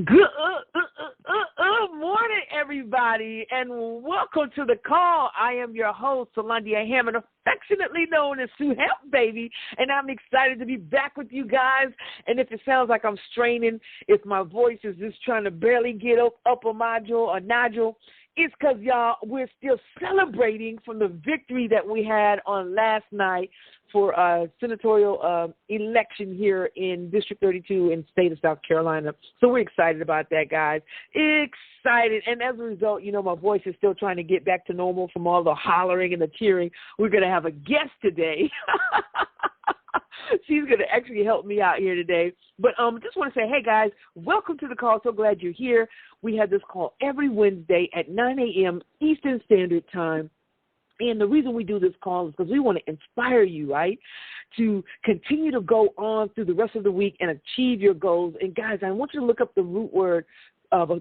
Good morning, everybody, and welcome to the call. I am your host, Solandia Hammond, affectionately known as Sue Hemp Baby, and I'm excited to be back with you guys. And if it sounds like I'm straining, if my voice is just trying to barely get up a nodule, it's because, y'all, we're still celebrating from the victory that we had on last night for senatorial election here in District 32 in the state of South Carolina. So we're excited about that, guys. Excited. And as a result, you know, my voice is still trying to get back to normal from all the hollering and the cheering. We're going to have a guest today. She's going to actually help me out here today. But just want to say, hey, guys, welcome to the call. So glad you're here. We have this call every Wednesday at 9 a.m. Eastern Standard Time. And the reason we do this call is because we want to inspire you, right, to continue to go on through the rest of the week and achieve your goals. And, guys, I want you to look up the root word of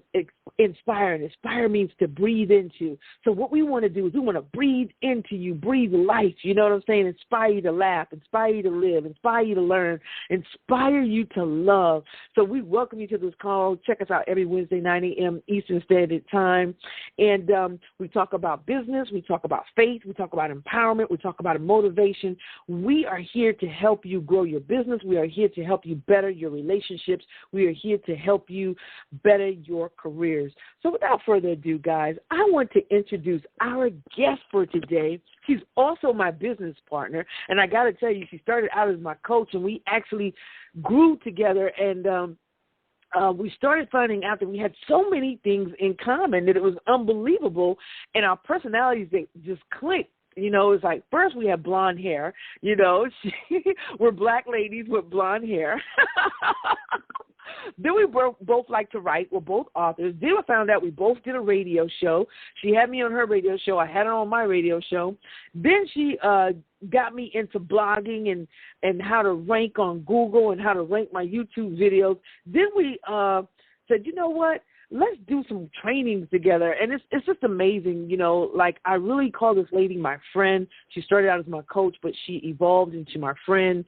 inspire. And inspire means to breathe into. So what we want to do is we want to breathe into you, breathe life. You know what I'm saying? Inspire you to laugh, inspire you to live, inspire you to learn, inspire you to love. So we welcome you to this call. Check us out every Wednesday, 9 a.m. Eastern Standard Time. And we talk about business. We talk about faith. We talk about empowerment. We talk about motivation. We are here to help you grow your business. We are here to help you better your relationships. We are here to help you better your careers. So without further ado, guys, I want to introduce our guest for today. She's also my business partner, and I got to tell you, she started out as my coach, and we actually grew together, and we started finding out that we had so many things in common that it was unbelievable, and our personalities, they just clicked. You know, it's like first we had blonde hair. You know, we're black ladies with blonde hair. Then we both like to write. We're both authors. Then we found out we both did a radio show. She had me on her radio show. I had her on my radio show. Then she got me into blogging and how to rank on Google and how to rank my YouTube videos. Then we said, you know what? Let's do some trainings together. And it's just amazing, you know, like I really call this lady my friend. She started out as my coach, but she evolved into my friend.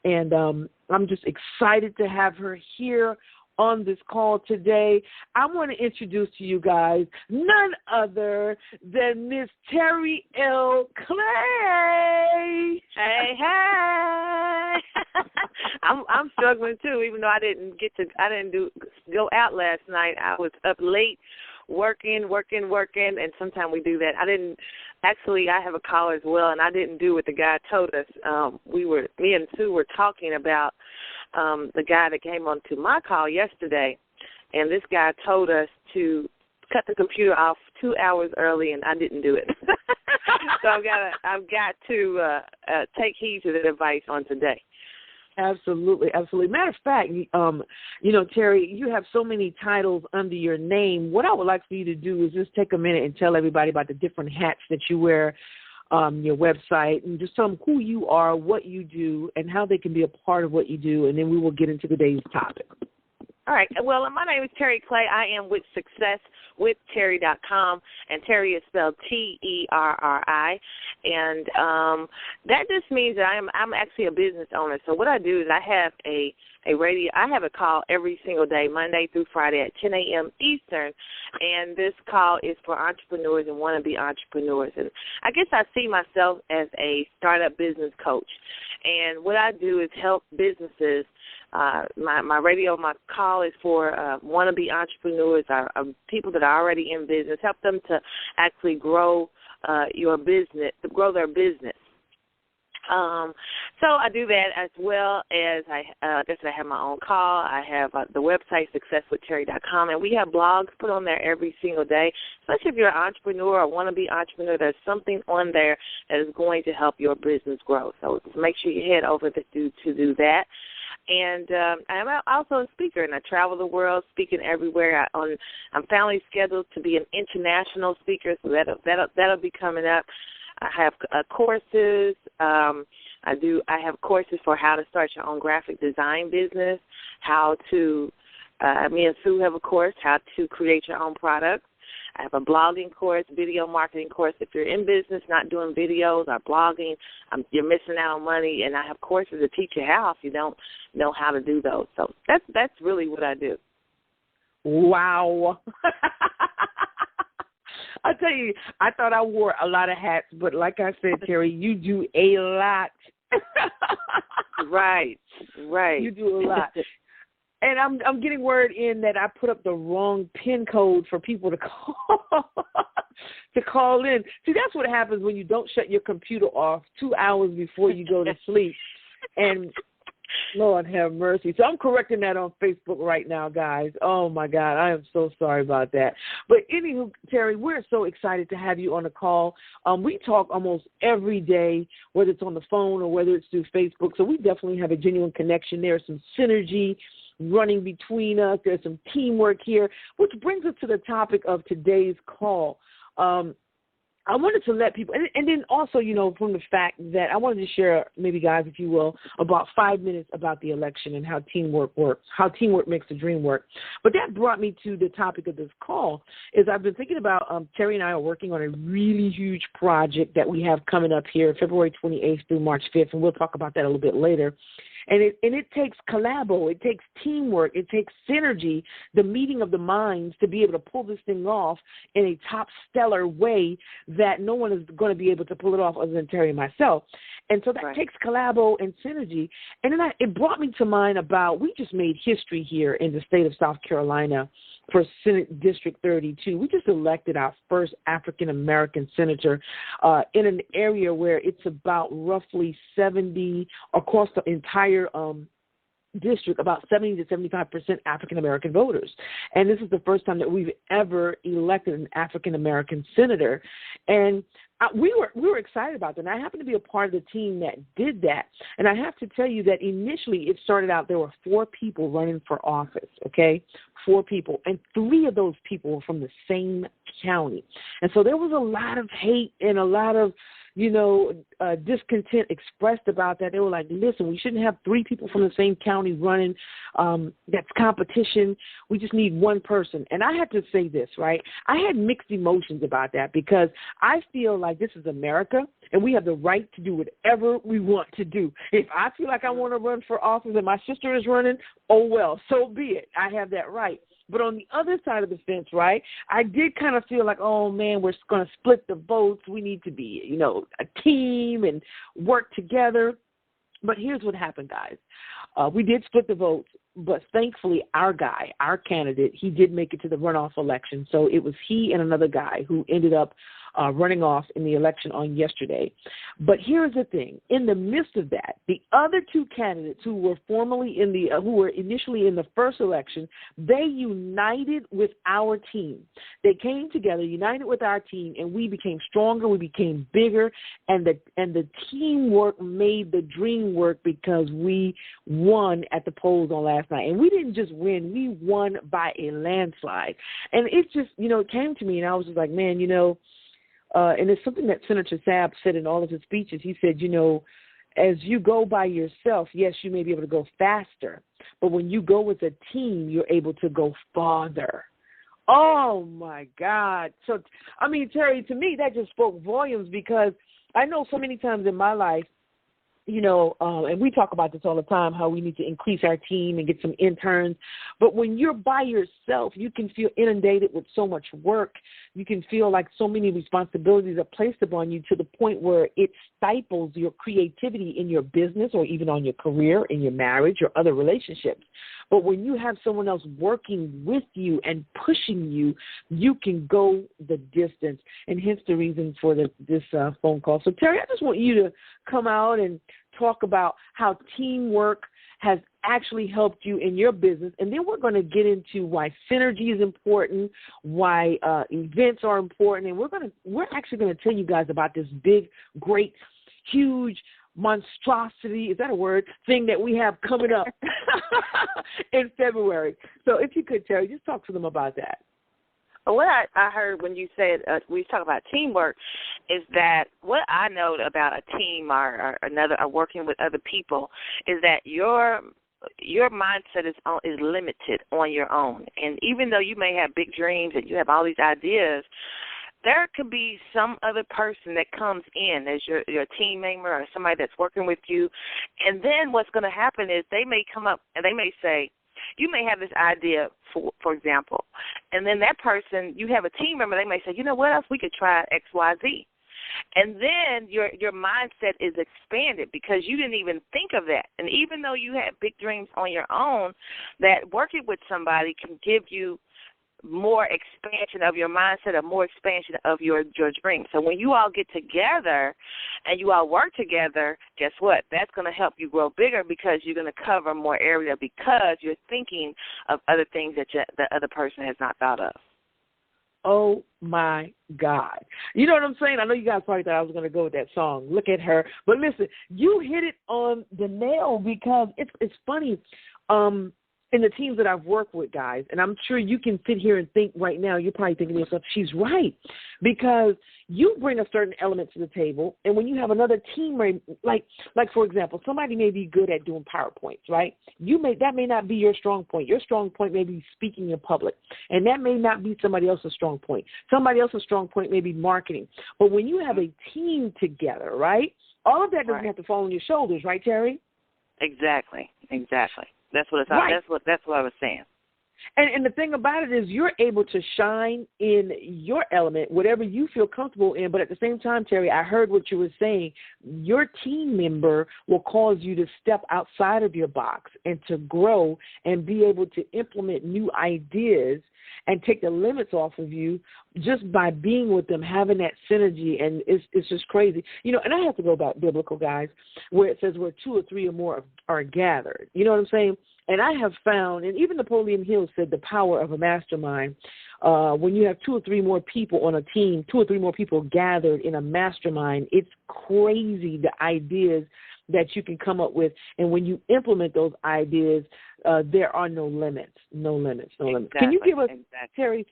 And I'm just excited to have her here on this call today. I want to introduce to you guys none other than Miss Terry L. Clay. Hey, hey. I'm struggling too, even though I didn't go out last night. I was up late working, and sometimes we do that. I have a call as well, and I didn't do what the guy told us. Me and Sue were talking about the guy that came on to my call yesterday, and this guy told us to cut the computer off 2 hours early, and I didn't do it. So I've got to take heed to that advice on today. Absolutely, absolutely. Matter of fact, you know, Terry, you have so many titles under your name. What I would like for you to do is just take a minute and tell everybody about the different hats that you wear on your website, and just tell them who you are, what you do, and how they can be a part of what you do, and then we will get into today's topic. All right. Well, my name is Terry Clay. I am with SuccessWithTerry.com, and Terry is spelled Terri. And that just means that I'm actually a business owner. So what I do is I have a call every single day, Monday through Friday at 10 a.m. Eastern, and this call is for entrepreneurs and wannabe entrepreneurs. And I guess I see myself as a startup business coach, and what I do is help businesses. My call is for wannabe entrepreneurs, people that are already in business, help them to actually grow their business. So I do that as well as I have my own call. I have the website, SuccessWithTerry.com, and we have blogs put on there every single day. Especially if you're an entrepreneur or want-to-be entrepreneur, there's something on there that is going to help your business grow. So make sure you head over to do that. And I'm also a speaker, and I travel the world speaking everywhere. I'm finally scheduled to be an international speaker, so that'll be coming up. I have courses. I have courses for how to start your own graphic design business, me and Sue have a course, how to create your own products. I have a blogging course, video marketing course. If you're in business, not doing videos or blogging, you're missing out on money, and I have courses to teach you how if you don't know how to do those. So that's really what I do. Wow. I tell you, I thought I wore a lot of hats, but like I said, Terry, you do a lot. Right. You do a lot. And I'm getting word in that I put up the wrong PIN code for people to call in. See, that's what happens when you don't shut your computer off 2 hours before you go to sleep. And Lord have mercy. So I'm correcting that on Facebook right now, guys. Oh, my God. I am so sorry about that. But anywho, Terry, we're so excited to have you on the call. We talk almost every day, whether it's on the phone or whether it's through Facebook. So we definitely have a genuine connection. There's some synergy running between us. There's some teamwork here, which brings us to the topic of today's call. I wanted to let people, and then also, you know, from the fact that I wanted to share, maybe guys, if you will, about 5 minutes about the election and how teamwork works, how teamwork makes the dream work. But that brought me to the topic of this call, is I've been thinking about, Terry and I are working on a really huge project that we have coming up here, February 28th through March 5th, and we'll talk about that a little bit later. And it takes collabo, it takes teamwork, it takes synergy, the meeting of the minds to be able to pull this thing off in a top stellar way that no one is going to be able to pull it off other than Terry and myself. And so that takes collabo and synergy. And then it brought me to mind about, we just made history here in the state of South Carolina for Senate District 32. We just elected our first African-American senator in an area where it's about roughly 70 across the entire district, about 70 to 75% African-American voters. And this is the first time that we've ever elected an African-American senator. And we were excited about that. And I happened to be a part of the team that did that. And I have to tell you that initially it started out, there were 4 people running for office, okay? 4 people. And 3 of those people were from the same county. And so there was a lot of hate and a lot of, you know, discontent expressed about that. They were like, listen, we shouldn't have 3 people from the same county running. That's competition. We just need one person. And I had to say this, right? I had mixed emotions about that because I feel like this is America and we have the right to do whatever we want to do. If I feel like I want to run for office and my sister is running, oh, well, so be it. I have that right. But on the other side of the fence, right, I did kind of feel like, oh, man, we're going to split the votes. We need to be, you know, a team and work together. But here's what happened, guys. We did split the votes, but thankfully our guy, our candidate, he did make it to the runoff election. So it was he and another guy who ended up running off in the election on yesterday. But here's the thing. In the midst of that, the other 2 candidates who were who were initially in the first election, they united with our team. They came together, united with our team, and we became stronger, we became bigger, and the teamwork made the dream work because we won at the polls on last night. And we didn't just win, we won by a landslide. And it just, you know, it came to me, and I was just like, man, you know, and it's something that Senator Saab said in all of his speeches. He said, you know, as you go by yourself, yes, you may be able to go faster, but when you go with a team, you're able to go farther. Oh, my God. So, I mean, Terry, to me, that just spoke volumes because I know so many times in my life, you know, and we talk about this all the time, how we need to increase our team and get some interns. But when you're by yourself, you can feel inundated with so much work. You can feel like so many responsibilities are placed upon you to the point where it stifles your creativity in your business or even on your career, in your marriage or other relationships. But when you have someone else working with you and pushing you, you can go the distance. And hence the reason for this phone call. So, Terry, I just want you to come out and talk about how teamwork has actually helped you in your business. And then we're going to get into why synergy is important, why events are important. And we're actually going to tell you guys about this big, great, huge monstrosity, is that a word, thing that we have coming up in February. So if you could, Terry, just talk to them about that. What I heard when you said we talk about teamwork is that what I know about a team or working with other people is that your mindset is limited on your own. And even though you may have big dreams and you have all these ideas, there could be some other person that comes in as your team member or somebody that's working with you. And then what's going to happen is they may come up and they may say, you may have this idea, for example, and then that person, you have a team member, they may say, you know, what else we could try X, Y, Z. And then your mindset is expanded because you didn't even think of that. And even though you had big dreams on your own, that working with somebody can give you more expansion of your mindset, or more expansion of your dream. So when you all get together and you all work together, guess what? That's going to help you grow bigger because you're going to cover more area because you're thinking of other things that the other person has not thought of. Oh, my God. You know what I'm saying? I know you guys probably thought I was going to go with that song, Look at Her. But listen, you hit it on the nail because it's funny. In the teams that I've worked with, guys, and I'm sure you can sit here and think right now, you're probably thinking to yourself, she's right, because you bring a certain element to the table, and when you have another team, like for example, somebody may be good at doing PowerPoints, right? That may not be your strong point. Your strong point may be speaking in public, and that may not be somebody else's strong point. Somebody else's strong point may be marketing. But when you have a team together, right, all of that doesn't have to fall on your shoulders, right, Terry? Exactly. That's what it's right. That's what I was saying. And the thing about it is you're able to shine in your element, whatever you feel comfortable in. But at the same time, Terry, I heard what you were saying. Your team member will cause you to step outside of your box and to grow and be able to implement new ideas and take the limits off of you just by being with them, having that synergy. And it's just crazy. You know, and I have to go back biblical, guys, where it says where 2 or 3 or more are gathered. You know what I'm saying? And I have found, and even Napoleon Hill said the power of a mastermind, when you have 2 or 3 more people on a team, 2 or 3 more people gathered in a mastermind, it's crazy the ideas that you can come up with. And when you implement those ideas, there are no limits. Exactly. Can you give us, Terry,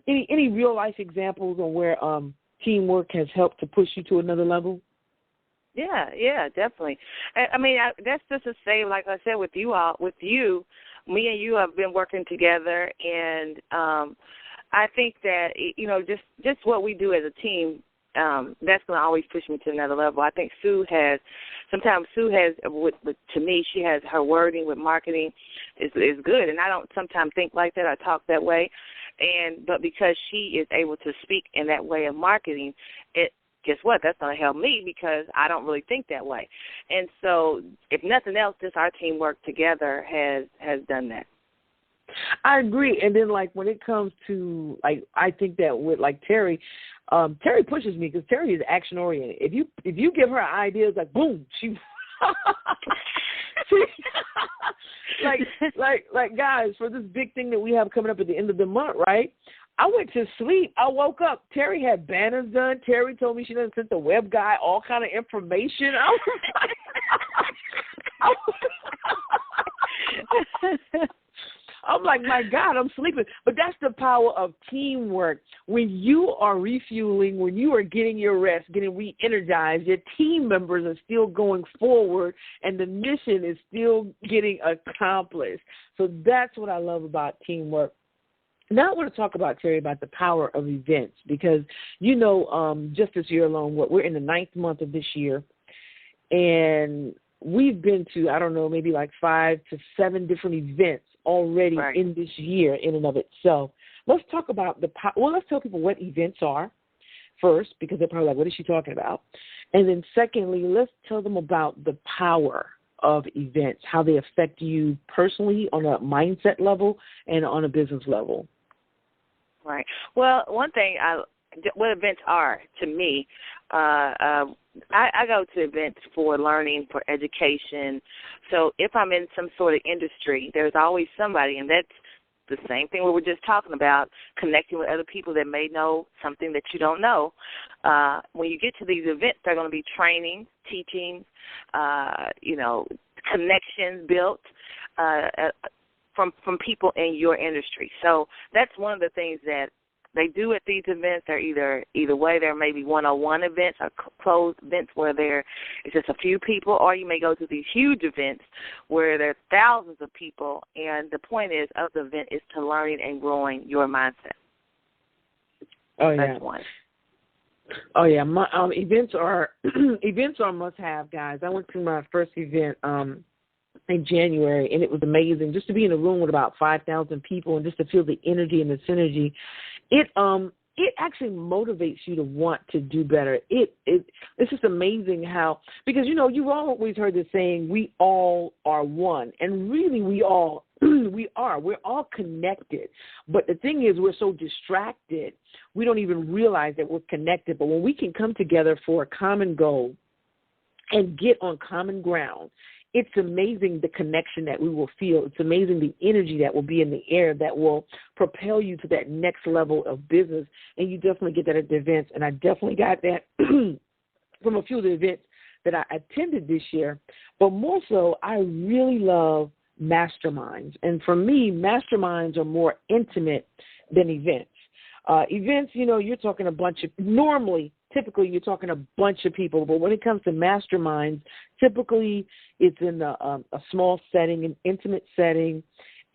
any real life examples on where teamwork has helped to push you to another level? Yeah, definitely. I mean, that's just to say, like I said, me and you have been working together, and I think that, you know, just what we do as a team, that's going to always push me to another level. I think Sue has, to me, she has her wording with marketing is good, and I don't sometimes think like that. I talk that way, but because she is able to speak in that way of marketing, guess what? That's going to help me because I don't really think that way. And so, if nothing else, just our teamwork together has done that. I agree. And then, like, when it comes to, like, I think that with, like, Terry pushes me because Terry is action-oriented. If you give her ideas, like, boom, she like, guys, for this big thing that we have coming up at the end of the month, right? I went to sleep. I woke up. Terry had banners done. Terry told me she done sent the web guy all kind of information. I'm like, my God, I'm sleeping. But that's the power of teamwork. When you are refueling, when you are getting your rest, getting re-energized, your team members are still going forward, and the mission is still getting accomplished. So that's what I love about teamwork. Now I want to talk about, Terry, about the power of events because, you know, just this year alone, we're in the 9th month of this year, and we've been to, I don't know, maybe like 5 to 7 different events already in this year in and of itself. Let's talk about let's tell people what events are first because they're probably like, what is she talking about? And then secondly, let's tell them about the power of events, how they affect you personally on a mindset level and on a business level. Right. Well, one thing, what events are to me, I go to events for learning, for education. So if I'm in some sort of industry, there's always somebody, and that's the same thing we were just talking about, connecting with other people that may know something that you don't know. When you get to these events, they're going to be training, teaching, connections built from people in your industry. So that's one of the things that they do at these events. They're either way. There may be one-on-one events or closed events where it's just a few people, or you may go to these huge events where there are thousands of people, and the point of the event is to learning and growing your mindset. Oh, yeah. That's one. Oh, yeah. Events are must-have, guys. I went to my first event in January, and it was amazing just to be in a room with about 5,000 people and just to feel the energy and the synergy. It actually motivates you to want to do better. It's just amazing how, because, you know, you've always heard the saying, we all are one. And really we all, we are. We're all connected. But the thing is, we're so distracted, we don't even realize that we're connected. But when we can come together for a common goal and get on common ground, it's amazing the connection that we will feel. It's amazing the energy that will be in the air that will propel you to that next level of business. And you definitely get that at the events. And I definitely got that from a few of the events that I attended this year. But more so, I really love masterminds. And for me, masterminds are more intimate than events. Events, you know, you're talking a bunch of, typically you're talking a bunch of people, but when it comes to masterminds, typically it's in a small setting, an intimate setting,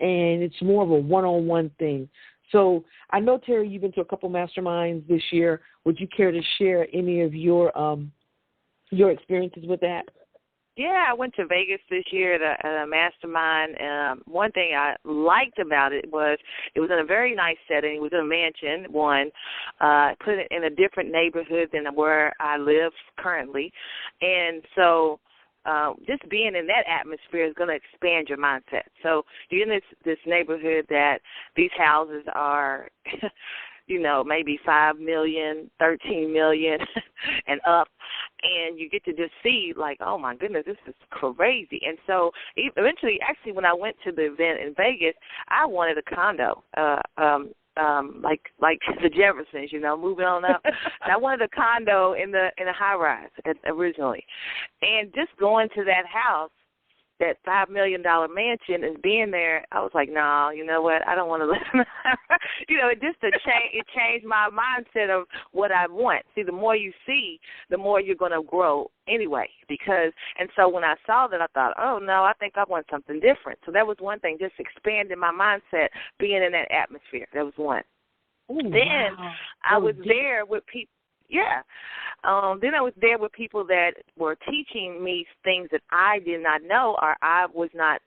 and it's more of a one-on-one thing. So I know, Terry, you've been to a couple masterminds this year. Would you care to share any of your experiences with that? Yeah, I went to Vegas this year at a mastermind. One thing I liked about it was in a very nice setting. It was in a mansion, put it in a different neighborhood than where I live currently. And so just being in that atmosphere is going to expand your mindset. So you're in this neighborhood that these houses are you know, maybe 5 million, 13 million and up, and you get to just see, like, oh, my goodness, this is crazy. And so eventually, actually, when I went to the event in Vegas, I wanted a condo, like the Jeffersons, you know, moving on up. And I wanted a condo in a high-rise originally. And just going to that house, that $5 million mansion, and being there, I was like, no, you know what? I don't want to live in you know, it changed my mindset of what I want. See, the more you see, the more you're going to grow anyway. And so when I saw that, I thought, oh, no, I think I want something different. So that was one thing, just expanding my mindset, being in that atmosphere. That was one. Ooh, then wow. I was there with people. Yeah. Then I was there with people that were teaching me things that I did not know or I was not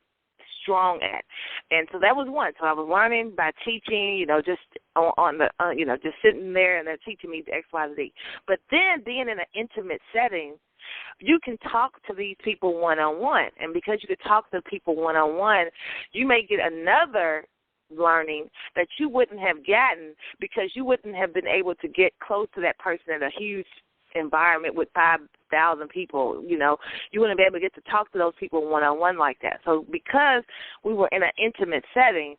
strong at. And so that was one. So I was learning by teaching, you know, just just sitting there and they're teaching me the X, Y, Z. But then being in an intimate setting, you can talk to these people one-on-one. And because you can talk to people one-on-one, you may get another learning that you wouldn't have gotten because you wouldn't have been able to get close to that person in a huge environment with 5,000 people. You know, you wouldn't be able to get to talk to those people one-on-one like that. So because we were in an intimate setting,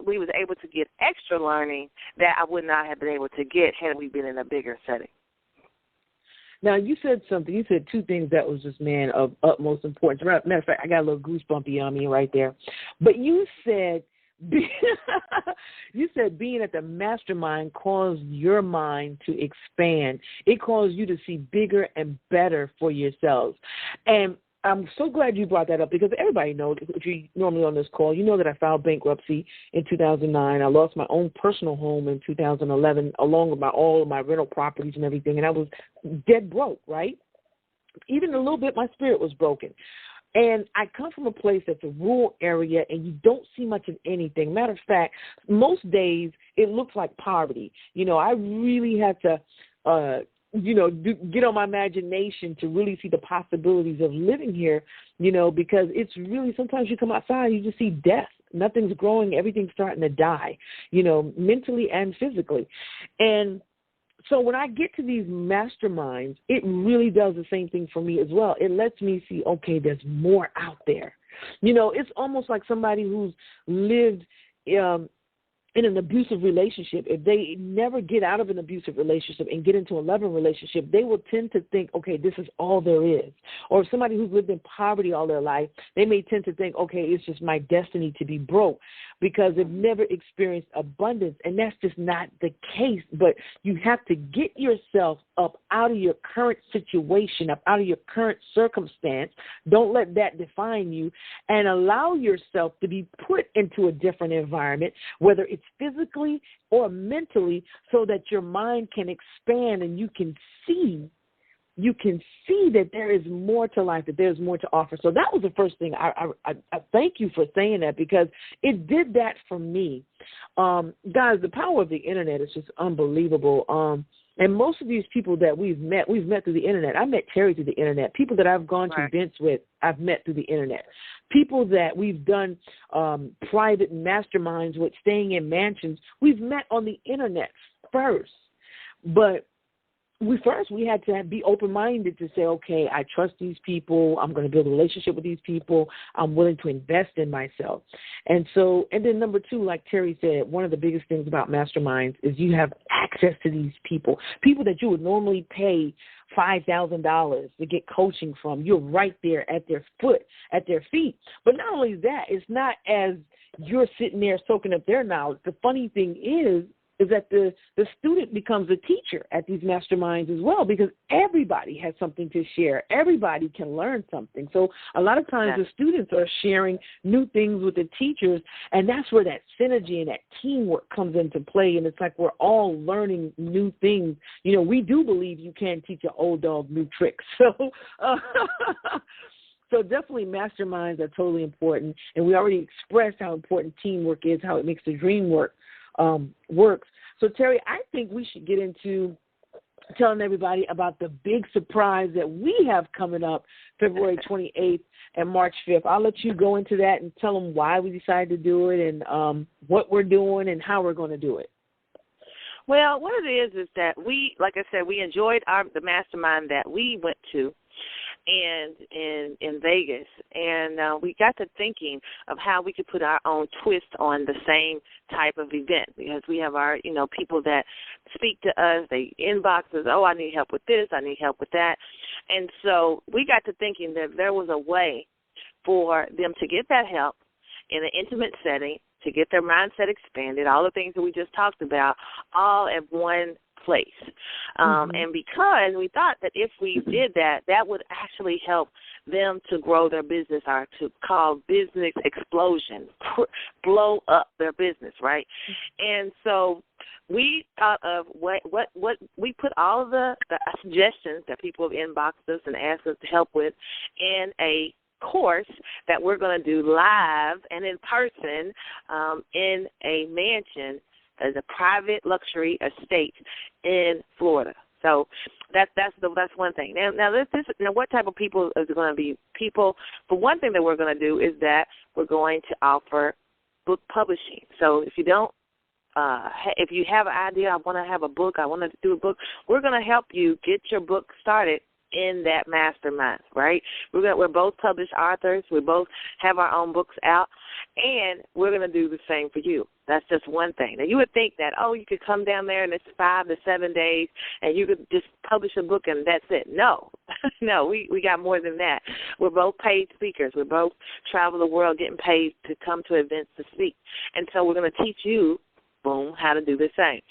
we was able to get extra learning that I would not have been able to get had we been in a bigger setting. Now, you said something. You said two things that was just, man, of utmost importance. Matter of fact, I got a little goosebumpy on me right there. But you said being at the mastermind caused your mind to expand. It caused you to see bigger and better for yourselves. And I'm so glad you brought that up because everybody knows, if you're normally on this call, you know that I filed bankruptcy in 2009. I lost my own personal home in 2011 along with all of my rental properties and everything, and I was dead broke, right? Even a little bit, my spirit was broken. And I come from a place that's a rural area, and you don't see much of anything. Matter of fact, most days it looks like poverty. You know, I really had to, get on my imagination to really see the possibilities of living here, you know, because it's really, sometimes you come outside, you just see death. Nothing's growing. Everything's starting to die, you know, mentally and physically. And so when I get to these masterminds, it really does the same thing for me as well. It lets me see, okay, there's more out there. You know, it's almost like somebody who's lived in an abusive relationship. If they never get out of an abusive relationship and get into a loving relationship, they will tend to think, okay, this is all there is. Or if somebody who's lived in poverty all their life, they may tend to think, okay, it's just my destiny to be broke because they've never experienced abundance. And that's just not the case. But you have to get yourself up out of your current situation, up out of your current circumstance. Don't let that define you, and allow yourself to be put into a different environment, whether it's physically or mentally, so that your mind can expand and you can see you can see that there is more to life, that there's more to offer. So that was the first thing. I thank you for saying that, because it did that for me. Guys, the power of the internet is just unbelievable. And most of these people that we've met through the internet. I met Terry through the internet. People that I've gone to events with, I've met through the internet. People that we've done private masterminds with, staying in mansions, we've met on the internet first. But we had to be open-minded to say, okay, I trust these people. I'm going to build a relationship with these people. I'm willing to invest in myself. And then number two, like Terry said, one of the biggest things about masterminds is you have access to these people that you would normally pay $5,000 to get coaching from. You're right there at their feet. But not only that, it's not as you're sitting there soaking up their knowledge. The funny thing is that the student becomes a teacher at these masterminds as well, because everybody has something to share. Everybody can learn something. So a lot of times the students are sharing new things with the teachers, and that's where that synergy and that teamwork comes into play, and it's like we're all learning new things. You know, we do believe you can teach an old dog new tricks. So definitely masterminds are totally important, and we already expressed how important teamwork is, how it makes the dream works. So, Terry, I think we should get into telling everybody about the big surprise that we have coming up February 28th and March 5th. I'll let you go into that and tell them why we decided to do it and what we're doing and how we're going to do it. Well, what it is that we, like I said, we enjoyed the mastermind that we went to and in Vegas, and we got to thinking of how we could put our own twist on the same type of event, because we have our, people that speak to us, they inbox us, oh, I need help with this, I need help with that, and so we got to thinking that there was a way for them to get that help in an intimate setting, to get their mindset expanded, all the things that we just talked about, all at one place. And because we thought that if we did that, that would actually help them to grow their business, or to call business explosion, blow up their business, right? And so we thought of what we put all of the suggestions that people have inboxed us and asked us to help with in a course that we're going to do live and in person in a mansion, as a private luxury estate in Florida. So that's one thing. Now what type of people is going to be people? For one thing that we're going to do is that we're going to offer book publishing. So if you don't, if you have an idea, I want to have a book, I want to do a book, we're going to help you get your book started in that mastermind, right? We're both published authors. We both have our own books out, and we're going to do the same for you. That's just one thing. Now, you would think that, you could come down there and it's 5 to 7 days and you could just publish a book and that's it. No. No, we got more than that. We're both paid speakers. We both travel the world getting paid to come to events to speak. And so we're going to teach you, boom, how to do the same.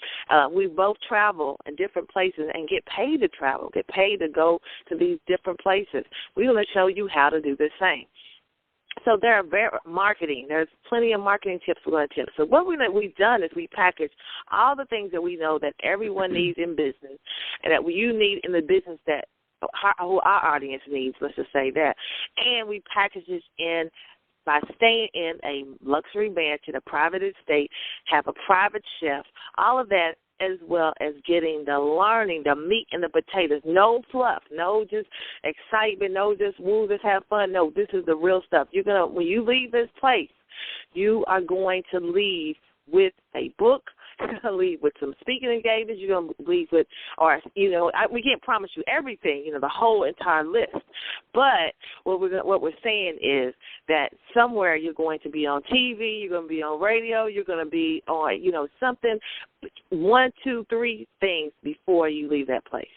We both travel in different places and get paid to travel, get paid to go to these different places. We're going to show you how to do the same. So there are marketing. There's plenty of marketing tips we're going to tip. So what we've done is we package all the things that we know that everyone needs in business and that you need in the business that who our audience needs, let's just say that. And we package this in by staying in a luxury mansion, a private estate, have a private chef, all of that, as well as getting the learning, the meat and the potatoes. No fluff, no just excitement, no just woo, just have fun. No, this is the real stuff. When you leave this place, you are going to leave with a book. You're going to leave with some speaking engagements. You're going to leave with, we can't promise you everything, the whole entire list. But what we're saying is that somewhere you're going to be on TV, you're going to be on radio, you're going to be on, something, 1, 2, 3 things before you leave that place.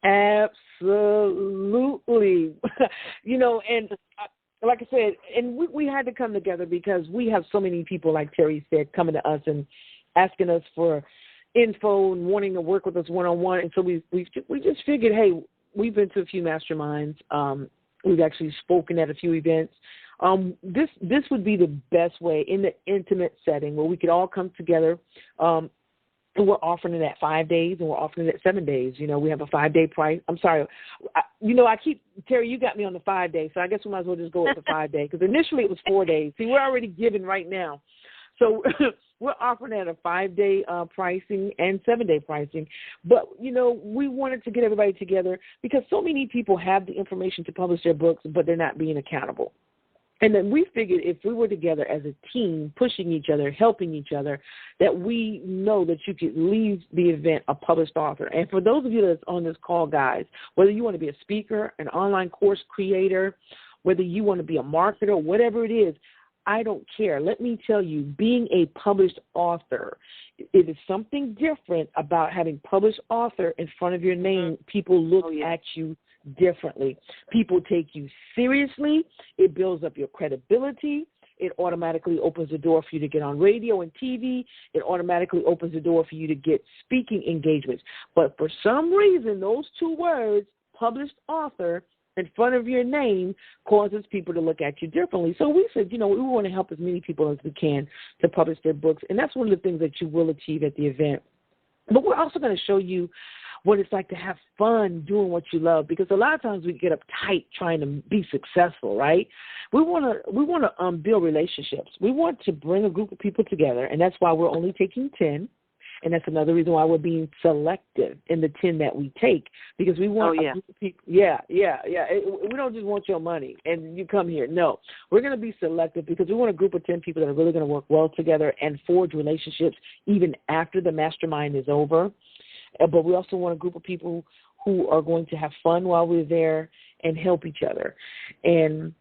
Absolutely. And like I said, and we had to come together because we have so many people, like Terry said, coming to us and asking us for info and wanting to work with us one-on-one. And so we just figured, hey, we've been to a few masterminds. We've actually spoken at a few events. This would be the best way in the intimate setting where we could all come together, And we're offering it at 5 days, and we're offering it at 7 days. You know, we have a 5-day price. I'm sorry. Terry, you got me on the 5 days, so I guess we might as well just go with the 5 day, because initially it was 4 days. See, we're already giving right now. So we're offering at a 5-day pricing and 7-day pricing. But, you know, we wanted to get everybody together because so many people have the information to publish their books, but they're not being accountable. And then we figured if we were together as a team, pushing each other, helping each other, that we know that you could leave the event a published author. And for those of you that's on this call, guys, whether you want to be a speaker, an online course creator, whether you want to be a marketer, whatever it is, I don't care. Let me tell you, being a published author, it is something different about having published author in front of your name. People look at you differently. People take you seriously. It builds up your credibility. It automatically opens the door for you to get on radio and TV. It automatically opens the door for you to get speaking engagements. But for some reason, those two words, published author, in front of your name causes people to look at you differently. So we said, you know, we want to help as many people as we can to publish their books, and that's one of the things that you will achieve at the event. But we're also going to show you what it's like to have fun doing what you love, because a lot of times we get uptight trying to be successful, right? We want to build relationships. We want to bring a group of people together, and that's why we're only taking 10. And that's another reason why we're being selective in the 10 that we take, because we want a group of people. We don't just want your money and you come here. No, we're going to be selective because we want a group of 10 people that are really going to work well together and forge relationships even after the mastermind is over. But we also want a group of people who are going to have fun while we're there and help each other. And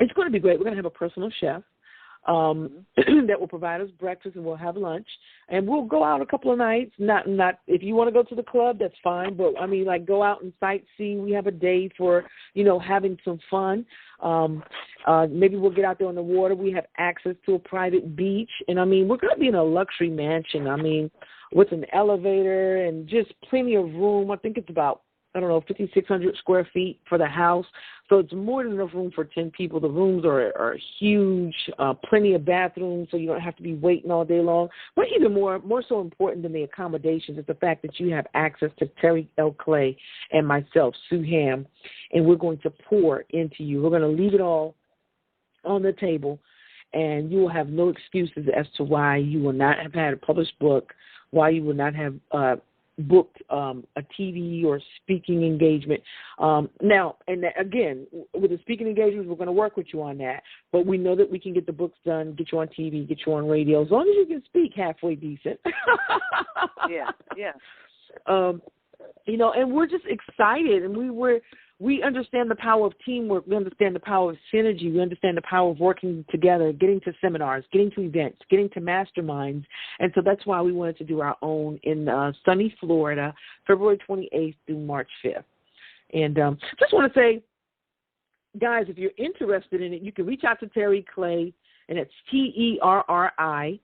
it's going to be great. We're going to have a personal chef that will provide us breakfast, and we'll have lunch, and we'll go out a couple of nights. Not if you want to go to the club, that's fine, but I mean, like, go out and sightsee. We have a day for, you know, having some fun. Maybe we'll get out there on the water. We have access to a private beach, and I mean, we're going to be in a luxury mansion. I mean, with an elevator and just plenty of room. I think it's about 5,600 square feet for the house. So it's more than enough room for 10 people. The rooms are huge, plenty of bathrooms, so you don't have to be waiting all day long. But even more so important than the accommodations is the fact that you have access to Terry L. Clay and myself, Sue Ham, and we're going to pour into you. We're going to leave it all on the table, and you will have no excuses as to why you will not have had a published book, why you will not have booked a TV or speaking engagement. Now, and again, with the speaking engagements, we're going to work with you on that. But we know that we can get the books done, get you on TV, get you on radio, as long as you can speak halfway decent. You know, and we're just excited, and we understand the power of teamwork. We understand the power of synergy. We understand the power of working together, getting to seminars, getting to events, getting to masterminds. And so that's why we wanted to do our own in sunny Florida, February 28th through March 5th. And just want to say, guys, if you're interested in it, you can reach out to Terry Clay, and it's TERRI.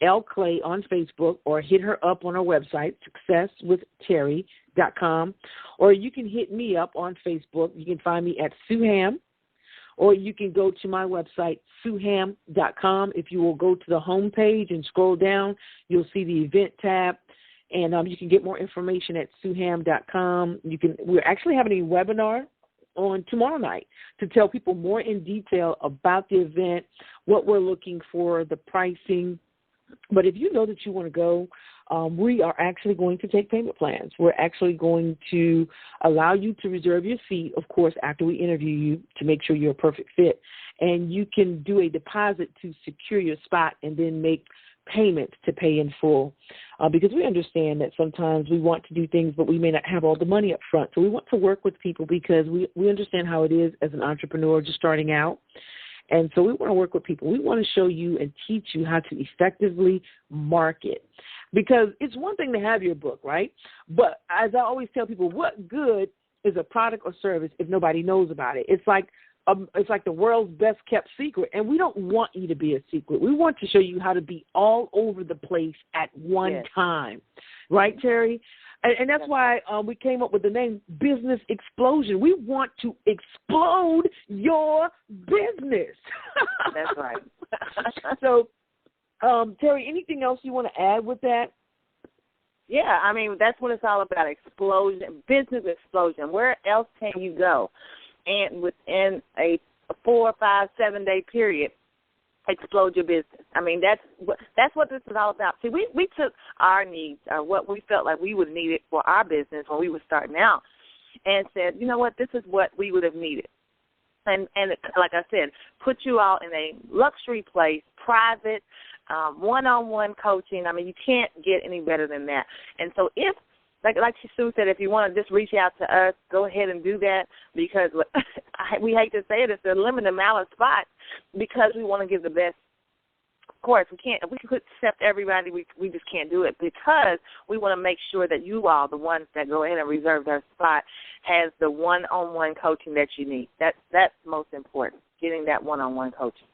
L. Clay on Facebook, or hit her up on our website, successwithterry.com, or you can hit me up on Facebook. You can find me at Sue Ham, or you can go to my website, SueHam.com. If you will go to the home page and scroll down, you'll see the event tab, and you can get more information at SueHam.com. We're actually having a webinar on tomorrow night to tell people more in detail about the event, what we're looking for, the pricing. But if you know that you want to go, we are actually going to take payment plans. We're actually going to allow you to reserve your seat, of course, after we interview you to make sure you're a perfect fit. And you can do a deposit to secure your spot and then make payments to pay in full, because we understand that sometimes we want to do things, but we may not have all the money up front. So we want to work with people because we understand how it is as an entrepreneur just starting out. And so we want to work with people. We want to show you and teach you how to effectively market, because it's one thing to have your book, right? But as I always tell people, what good is a product or service if nobody knows about it? It's like the world's best kept secret, and we don't want you to be a secret. We want to show you how to be all over the place at one time. Right, Terry? And that's why we came up with the name Business Explosion. We want to explode your business. That's right. So, Terry, anything else you want to add with that? Yeah, I mean, that's what it's all about, explosion, business explosion. Where else can you go? And within a 4, 5, 7 day period, explode your business. I mean, that's what this is all about. See, we took our needs, or what we felt like we would have needed for our business when we were starting out, and said, you know what, this is what we would have needed. And like I said, put you all in a luxury place, private, one-on-one coaching. I mean, you can't get any better than that. And so if, like Sue said, if you want to just reach out to us, go ahead and do that, because we hate to say it, it's a limited amount of spots because we want to give the best. Of course, we can't. If we could accept everybody, we just can't do it, because we want to make sure that you all, the ones that go in and reserve their spot, has the one-on-one coaching that you need. That's most important, getting that one-on-one coaching.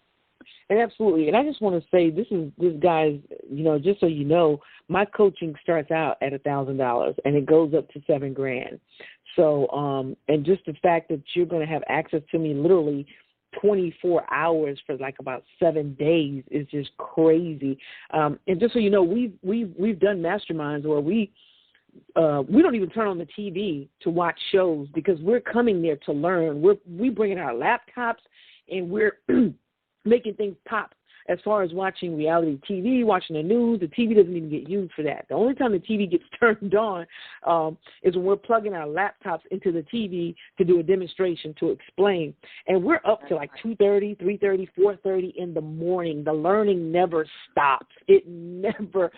And absolutely. And I just want to say, this guy's, just so you know, my coaching starts out at $1,000 and it goes up to $7,000. So, and just the fact that you're going to have access to me literally 24 hours for like about 7 days is just crazy. And just so you know, we've done masterminds where we don't even turn on the TV to watch shows, because we're coming there to learn. We bringing our laptops and we're making things pop. As far as watching reality TV, watching the news, the TV doesn't even get used for that. The only time the TV gets turned on is when we're plugging our laptops into the TV to do a demonstration, to explain. And we're up to like 2:30, 3:30, 4:30 in the morning. The learning never stops. It never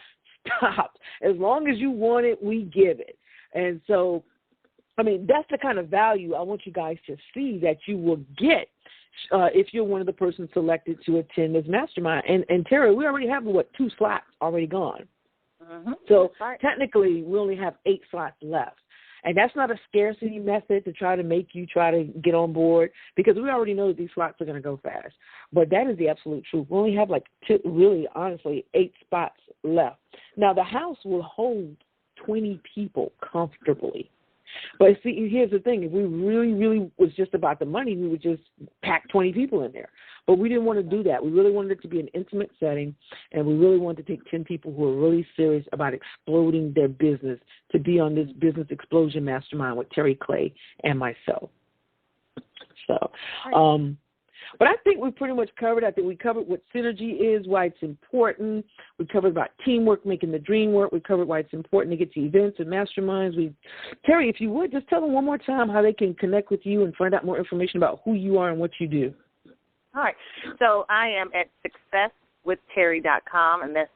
stops. As long as you want it, we give it. And so, I mean, that's the kind of value I want you guys to see that you will get if you're one of the persons selected to attend this mastermind. And Terry, we already have, 2 slots already gone. Mm-hmm. So technically, we only have 8 slots left. And that's not a scarcity method to try to make you try to get on board, because we already know that these slots are going to go fast. But that is the absolute truth. We only have really, honestly, 8 spots left. Now, the house will hold 20 people comfortably. But see, here's the thing. If we really, really was just about the money, we would just pack 20 people in there. But we didn't want to do that. We really wanted it to be an intimate setting, and we really wanted to take 10 people who are really serious about exploding their business to be on this business explosion mastermind with Terry Clay and myself. So, but I think we pretty much covered. I think we covered what synergy is, why it's important. We covered about teamwork, making the dream work. We covered why it's important to get to events and masterminds. Terry, if you would, just tell them one more time how they can connect with you and find out more information about who you are and what you do. All right. So I am at successwithterry.com, and that's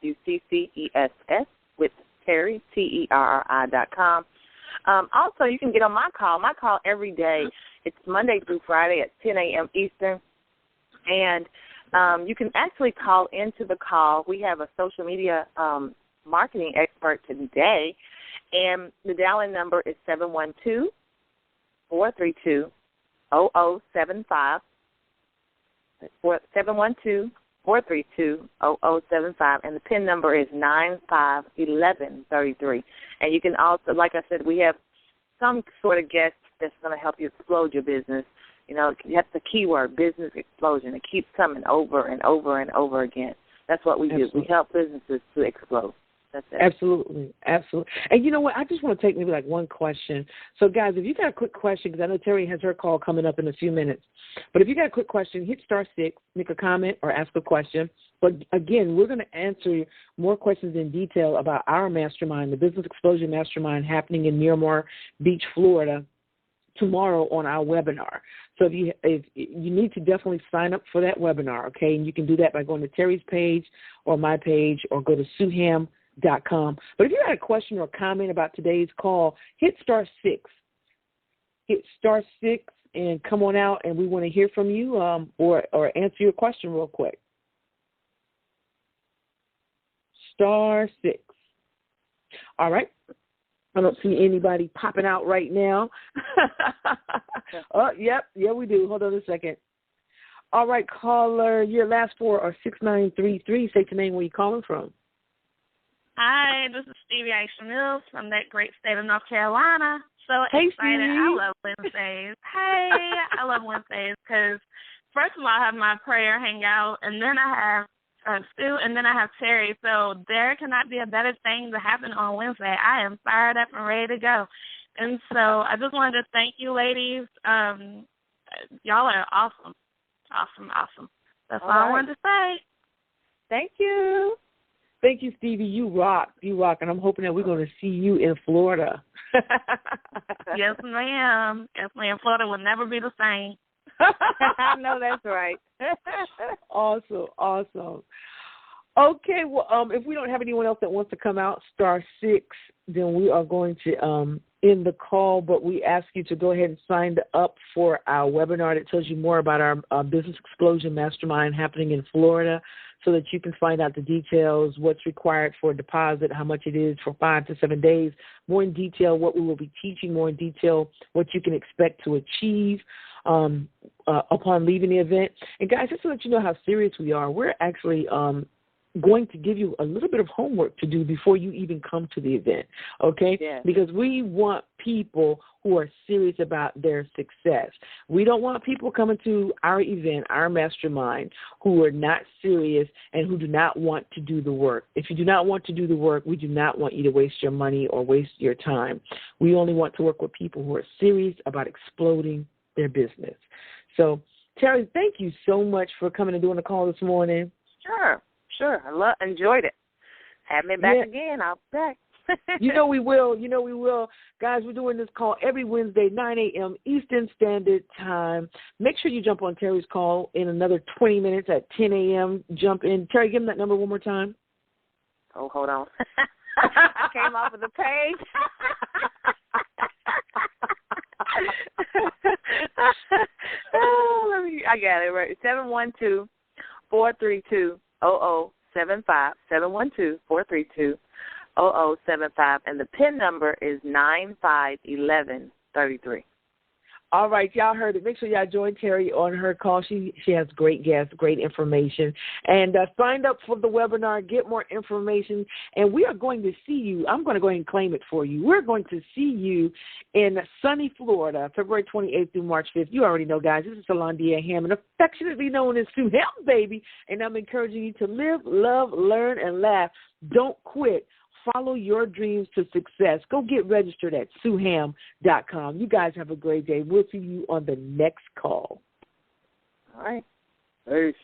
SUCCESS with Terry, TERRI.com. Also, you can get on my call every day. It's Monday through Friday at 10 a.m. Eastern. And you can actually call into the call. We have a social media marketing expert today, and the dial-in number is 712-432-0075. 712-432-0075, and the PIN number is 951133. And you can also, like I said, we have some sort of guest that's going to help you explode your business. That's the keyword, business explosion. It keeps coming over and over and over again. That's what we do. We help businesses to explode. That's it. Absolutely. And you know what? I just want to take maybe one question. So, guys, if you got a quick question, because I know Terry has her call coming up in a few minutes, but if you got a quick question, hit *6, make a comment or ask a question. But, again, we're going to answer more questions in detail about our mastermind, the Business Explosion Mastermind, happening in Miramar Beach, Florida, tomorrow on our webinar. So if you need to definitely sign up for that webinar, okay? And you can do that by going to Terry's page or my page, or go to suham.com. But if you had a question or comment about today's call, hit *6. Hit *6 and come on out, and we want to hear from you or answer your question real quick. *6. All right. I don't see anybody popping out right now. Oh, yep. Yeah, we do. Hold on a second. All right, caller, your last 4 are 6933. State your name, where you calling from. Hi, this is Stevie Aisha Mills from that great state of North Carolina. So hey, excited. Stevie. I love Wednesdays. Hey, I love Wednesdays because, first of all, I have my prayer hangout, and then I have Stu, and then I have Terry. So there cannot be a better thing to happen on Wednesday. I am fired up and ready to go. And so I just wanted to thank you, ladies. Y'all are awesome. Awesome. That's all I wanted to say. Thank you. Thank you, Stevie. You rock. And I'm hoping that we're going to see you in Florida. Yes, ma'am. Florida will never be the same. I know that's right. Awesome. Okay, well, if we don't have anyone else that wants to come out, *6, then we are going to end the call, but we ask you to go ahead and sign up for our webinar that tells you more about our Business Explosion Mastermind happening in Florida, so that you can find out the details, what's required for a deposit, how much it is for 5 to 7 days, more in detail what we will be teaching, more in detail what you can expect to achieve upon leaving the event. And guys, just to let you know how serious we are, we're actually going to give you a little bit of homework to do before you even come to the event, okay? Yes. Because we want people who are serious about their success. We don't want people coming to our event, our mastermind, who are not serious and who do not want to do the work. If you do not want to do the work, we do not want you to waste your money or waste your time. We only want to work with people who are serious about exploding their business. So, Terry, thank you so much for coming and doing the call this morning. Sure. I enjoyed it. Have me back again. I'll be back. You know we will. Guys, we're doing this call every Wednesday, 9 a.m. Eastern Standard Time. Make sure you jump on Terry's call in another 20 minutes at 10 a.m. Jump in. Terry, give him that number one more time. Oh, hold on. I came off of the page. I got it right. 712-432-0075. 712-432-0075. And the PIN number is 951133. All right, y'all heard it. Make sure y'all join Terry on her call. She has great guests, great information. And sign up for the webinar, get more information. And we are going to see you. I'm going to go ahead and claim it for you. We're going to see you in sunny Florida, February 28th through March 5th. You already know, guys. This is Solandia Hammond, affectionately known as Sue Ham, baby. And I'm encouraging you to live, love, learn, and laugh. Don't quit. Follow your dreams to success. Go get registered at SueHam.com. You guys have a great day. We'll see you on the next call. All right. Peace.